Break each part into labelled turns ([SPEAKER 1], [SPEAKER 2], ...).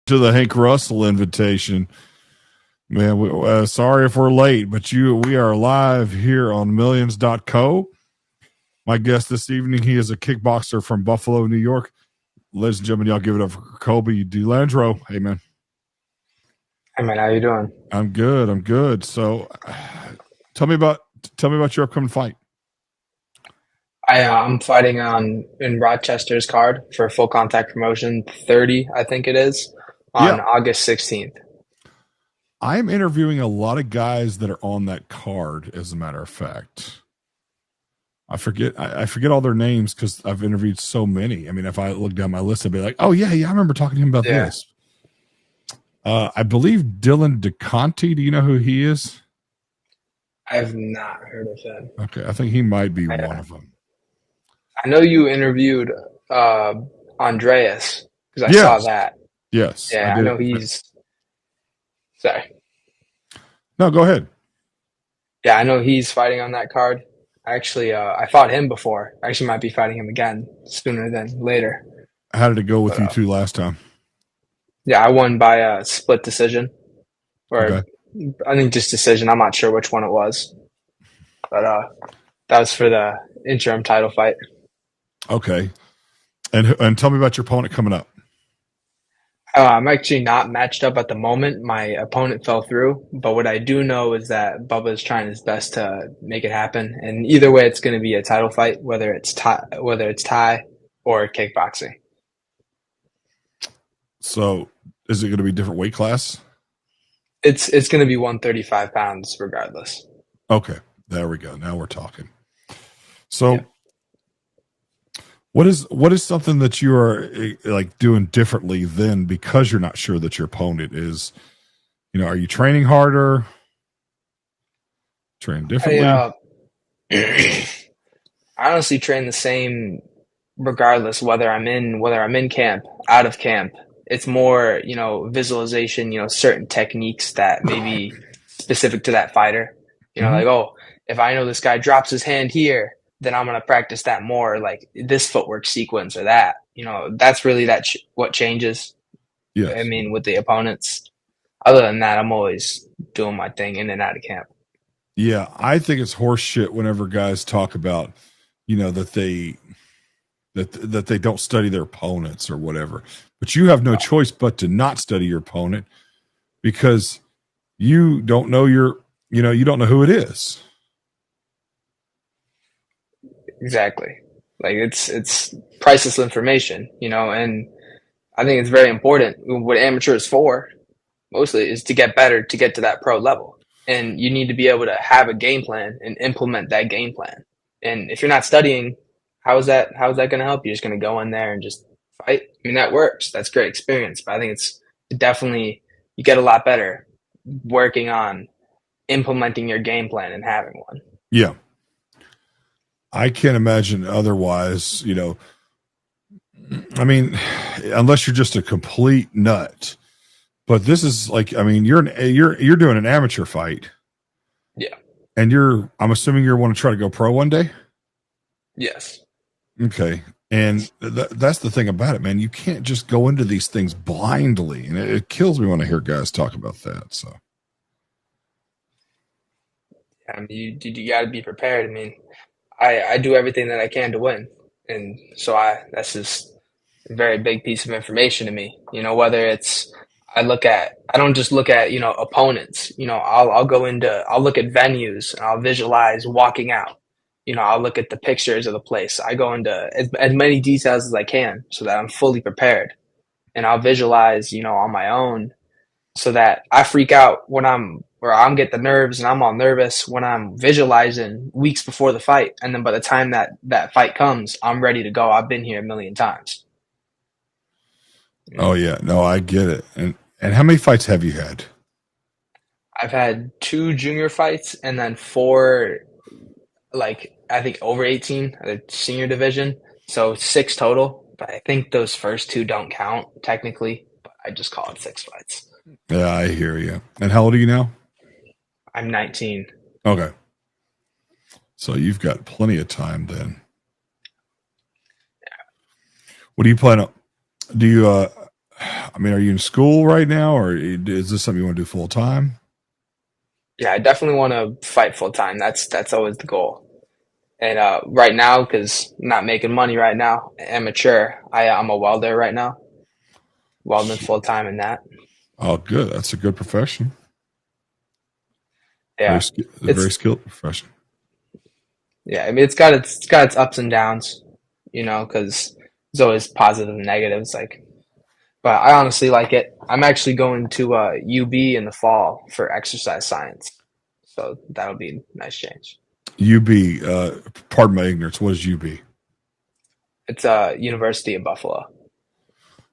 [SPEAKER 1] To the Hank Russell invitation. Man, sorry if we're late, but we are live here on millions.co. My guest this evening, he is a kickboxer from Buffalo, New York. Ladies and gentlemen, y'all give it up for Colby Di Landro. Hey, man.
[SPEAKER 2] Hey, man, how you doing?
[SPEAKER 1] I'm good. So tell me about your upcoming fight.
[SPEAKER 2] I'm fighting in Rochester's card for Full Contact Promotion 30, I think it is, on August 16th.
[SPEAKER 1] I'm interviewing a lot of guys that are on that card, as a matter of fact. I forget all their names because I've interviewed so many. I mean, if I look down my list, I'd be like, oh, yeah, I remember talking to him about this. I believe Dylan DeConte. Do you know who he is?
[SPEAKER 2] I've not heard of him.
[SPEAKER 1] Okay, I think he might be one of them.
[SPEAKER 2] I know you interviewed Andreas because I saw that.
[SPEAKER 1] Yes.
[SPEAKER 2] Yeah, I know he's – sorry.
[SPEAKER 1] No, go ahead.
[SPEAKER 2] Yeah, I know he's fighting on that card. Actually, I fought him before. I actually might be fighting him again sooner than later.
[SPEAKER 1] How did it go with you two last time?
[SPEAKER 2] Yeah, I won by a split decision. Or I think just decision. I'm not sure which one it was. But that was for the interim title fight.
[SPEAKER 1] Okay. And tell me about your opponent coming up.
[SPEAKER 2] I'm actually not matched up at the moment. My opponent fell through, but what I do know is that Bubba is trying his best to make it happen. And either way, it's going to be a title fight, whether it's Thai or kickboxing.
[SPEAKER 1] So, is it going to be different weight class?
[SPEAKER 2] It's going to be 135 pounds regardless.
[SPEAKER 1] Okay, there we go. Now we're talking. So, what is something that you are like doing differently then because you're not sure that your opponent is? You know, are you training harder? Train differently?
[SPEAKER 2] I honestly train the same regardless whether I'm in camp, out of camp. It's more, visualization, certain techniques that may be specific to that fighter. Like, oh, if I know this guy drops his hand here, then I'm going to practice that more, like this footwork sequence or that. That's really what changes.
[SPEAKER 1] Yes.
[SPEAKER 2] I mean, with the opponents. Other than that, I'm always doing my thing in and out of camp.
[SPEAKER 1] Yeah, I think it's horse shit whenever guys talk about, that they don't study their opponents or whatever. But you have no choice but to not study your opponent because you don't know you don't know who it is.
[SPEAKER 2] Exactly. Like it's priceless information, and I think it's very important. What amateur is for mostly is to get better, to get to that pro level. And you need to be able to have a game plan and implement that game plan. And if you're not studying, how is that going to help you? You're just going to go in there and just fight. I mean, that works. That's great experience. But I think it's definitely, you get a lot better working on implementing your game plan and having one.
[SPEAKER 1] Yeah. I can't imagine otherwise, I mean, unless you're just a complete nut. But this is like, I mean, you're doing an amateur fight.
[SPEAKER 2] Yeah.
[SPEAKER 1] And I'm assuming you want to try to go pro one day?
[SPEAKER 2] Yes.
[SPEAKER 1] Okay. And that's the thing about it, man. You can't just go into these things blindly. And it kills me when I hear guys talk about that. So.
[SPEAKER 2] I mean, you got to be prepared. I mean, I do everything that I can to win. And so that's just a very big piece of information to me, whether it's, I don't just look at, opponents, I'll look at venues and I'll visualize walking out, I'll look at the pictures of the place. I go into as many details as I can so that I'm fully prepared, and I'll visualize, on my own so that I freak out I'm get the nerves and I'm all nervous when I'm visualizing weeks before the fight. And then by the time that fight comes, I'm ready to go. I've been here a million times.
[SPEAKER 1] Oh yeah. No, I get it. And how many fights have you had?
[SPEAKER 2] I've had 2 junior fights and then 4, like I think over 18, the senior division. So 6 total. But I think those first 2 don't count technically. But I just call it 6 fights.
[SPEAKER 1] Yeah, I hear you. And how old are you now?
[SPEAKER 2] I'm 19.
[SPEAKER 1] Okay. So you've got plenty of time then. Yeah. What do you plan on? I mean, are you in school right now, or is this something you want to do full time?
[SPEAKER 2] Yeah, I definitely want to fight full time. That's always the goal. And right now, because I'm not making money right now, amateur. I'm a welder right now, welding full time in that.
[SPEAKER 1] Oh, good. That's a good profession.
[SPEAKER 2] Yeah,
[SPEAKER 1] A very
[SPEAKER 2] it's
[SPEAKER 1] skilled profession.
[SPEAKER 2] yeah. I mean, it's got its ups and downs, because there's always positive and negatives. Like, but I honestly like it. I'm actually going to UB in the fall for exercise science, so that'll be a nice change.
[SPEAKER 1] UB, pardon my ignorance. What is UB?
[SPEAKER 2] It's University of Buffalo.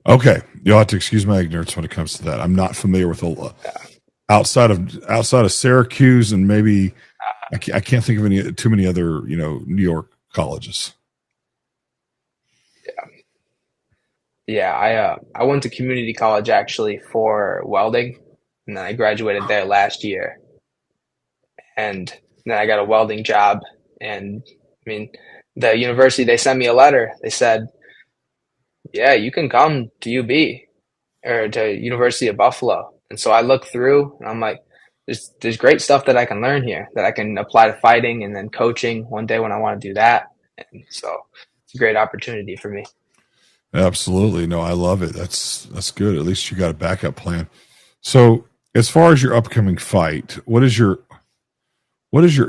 [SPEAKER 1] Okay, you'll have to excuse my ignorance when it comes to that. I'm not familiar with outside of Syracuse and maybe I can't think of any too many other New York colleges.
[SPEAKER 2] Yeah, I went to community college actually for welding, and then I graduated there last year, and then I got a welding job. And I mean, the university they sent me a letter. They said, "Yeah, you can come to UB or to University of Buffalo." And so I looked through, and I'm like, "There's great stuff that I can learn here that I can apply to fighting and then coaching one day when I want to do that." And so it's a great opportunity for me.
[SPEAKER 1] Absolutely, no, I love it. That's good. At least you got a backup plan. So, as far as your upcoming fight, what is your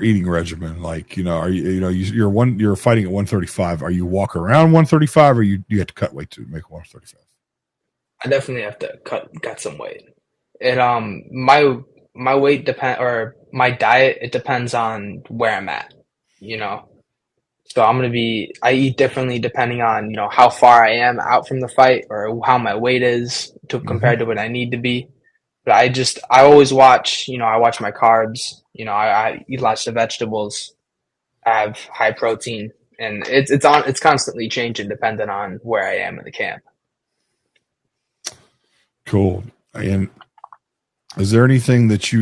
[SPEAKER 1] eating regimen like? Are you're fighting at 135? Are you walk around 135, or you have to cut weight to make 135?
[SPEAKER 2] I definitely have to cut some weight. It my weight depend or my diet it depends on where I'm at, you know. So I eat differently depending on, how far I am out from the fight or how my weight is to
[SPEAKER 1] Hmm.
[SPEAKER 2] compared to what I need to be. But I always watch, I watch my carbs, I eat lots of vegetables, I have high protein, and it's constantly changing depending on where I am in the camp.
[SPEAKER 1] Cool. And is there anything that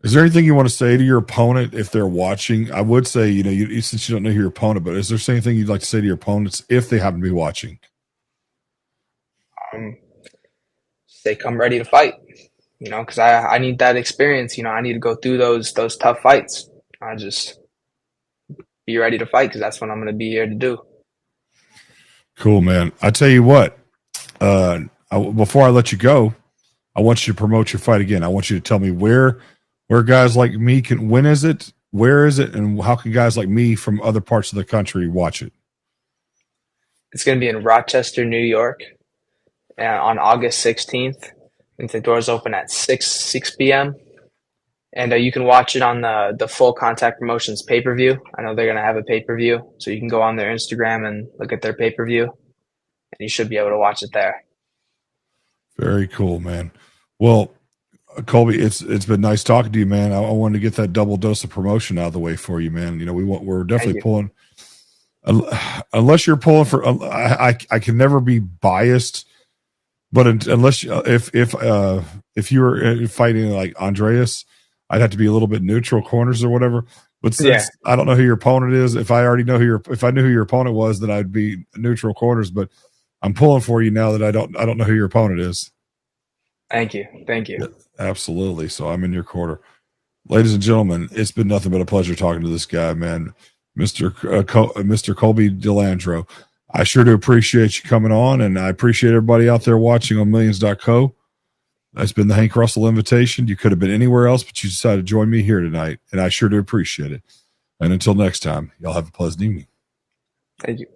[SPEAKER 1] is there anything you want to say to your opponent if they're watching? I would say, since you don't know who your opponent, but is there anything you'd like to say to your opponents if they happen to be watching?
[SPEAKER 2] Um, they come ready to fight, because I need that experience. I need to go through those tough fights. I just be ready to fight because that's what I'm going to be here to do.
[SPEAKER 1] Cool, man. I tell you what, before I let you go, I want you to promote your fight again. I want you to tell me where guys like me can, when is it, where is it, and how can guys like me from other parts of the country watch it?
[SPEAKER 2] It's going to be in Rochester, New York, on August 16th. And the doors open at 6 p.m. And you can watch it on the Full Contact Promotions pay per view. I know they're going to have a pay per view, so you can go on their Instagram and look at their pay per view, and you should be able to watch it there.
[SPEAKER 1] Very cool, man. Well, Colby, it's been nice talking to you, man. I wanted to get that double dose of promotion out of the way for you, man. We're
[SPEAKER 2] Thank
[SPEAKER 1] definitely
[SPEAKER 2] you.
[SPEAKER 1] pulling, unless you're pulling for. I can never be biased, but unless if you were fighting like Andreas, I'd have to be a little bit neutral corners or whatever. But
[SPEAKER 2] Yeah,
[SPEAKER 1] since I don't know who your opponent is, if I already know if I knew who your opponent was, then I'd be neutral corners. But I'm pulling for you now that I don't know who your opponent is.
[SPEAKER 2] thank you. Thank you.
[SPEAKER 1] Yeah, absolutely. So I'm in your quarter. Ladies and gentlemen, it's been nothing but a pleasure talking to this guy, man, Mr. Colby Di Landro. I sure do appreciate you coming on, and I appreciate everybody out there watching on millions.co. That's been the Hank Russell invitation. You could have been anywhere else, but you decided to join me here tonight, and I sure do appreciate it. And until next time, y'all have a pleasant evening.
[SPEAKER 2] Thank you.